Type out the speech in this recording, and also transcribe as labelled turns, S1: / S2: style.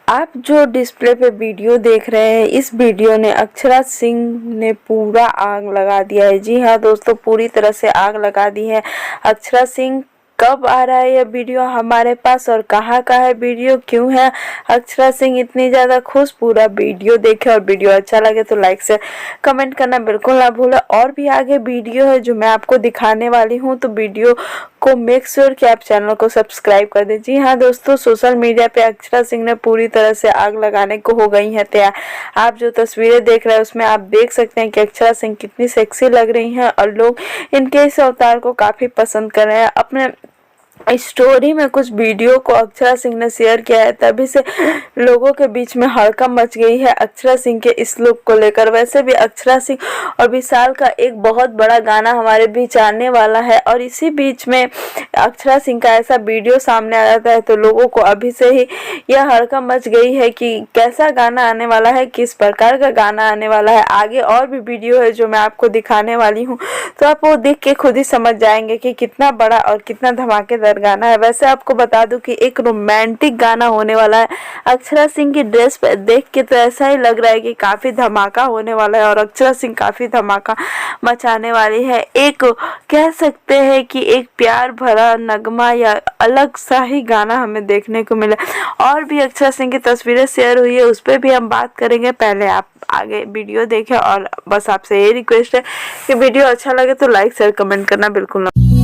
S1: आप जो डिस्प्ले पे वीडियो देख रहे हैं, इस वीडियो ने अक्षरा सिंह ने पूरा आग लगा दिया है। जी हाँ दोस्तों, पूरी तरह से आग लगा दी है। अक्षरा सिंह कब आ रहा है यह वीडियो हमारे पास और कहाँ का है वीडियो, क्यों है अक्षरा सिंह इतनी ज़्यादा खुश, पूरा वीडियो देखें। और वीडियो अच्छा लगे तो लाइक से कमेंट करना बिल्कुल ना भूलें। और भी आगे वीडियो है जो मैं आपको दिखाने वाली हूँ, तो वीडियो को मेक श्योर कि आप चैनल को सब्सक्राइब कर दें। जी हाँ दोस्तों, सोशल मीडिया पे अक्षरा सिंह ने पूरी तरह से आग लगाने को हो गई है तैयार। आप जो तस्वीरें देख रहे हैं उसमें आप देख सकते हैं कि अक्षरा सिंह कितनी सेक्सी लग रही हैं और लोग इनके इस अवतार को काफ़ी पसंद कर रहे हैं। अपने स्टोरी में कुछ वीडियो को अक्षरा सिंह ने शेयर किया है, तभी से लोगों के बीच में हड़कंप मच गई है अक्षरा सिंह के इस लुक को लेकर। वैसे भी अक्षरा सिंह और विशाल का एक बहुत बड़ा गाना हमारे बीच आने वाला है और इसी बीच में अक्षरा सिंह का ऐसा वीडियो सामने आ जाता है तो लोगों को अभी से ही यह हड़कंप मच गई है कि कैसा गाना आने वाला है, किस प्रकार का गाना आने वाला है। आगे और भी वीडियो है जो मैं आपको दिखाने वाली हूँ, तो आप वो देख के खुद ही समझ जाएंगे कि कितना बड़ा और कितना धमाकेदार गाना है। वैसे आपको बता दूं कि एक रोमांटिक गाना होने वाला है। अक्षरा सिंह की ड्रेस पे देख के तो ऐसा ही लग रहा है कि काफी धमाका होने वाला है और अक्षरा सिंह काफी धमाका मचाने वाली है। एक कह सकते हैं कि एक प्यार भरा नगमा या अलग सा ही गाना हमें देखने को मिला। और भी अक्षरा सिंह की तस्वीरें शेयर हुई है, उस पर भी हम बात करेंगे। पहले आप आगे वीडियो देखें और बस आपसे यही रिक्वेस्ट है कि वीडियो अच्छा लगे तो लाइक शेयर कमेंट करना बिल्कुल ना।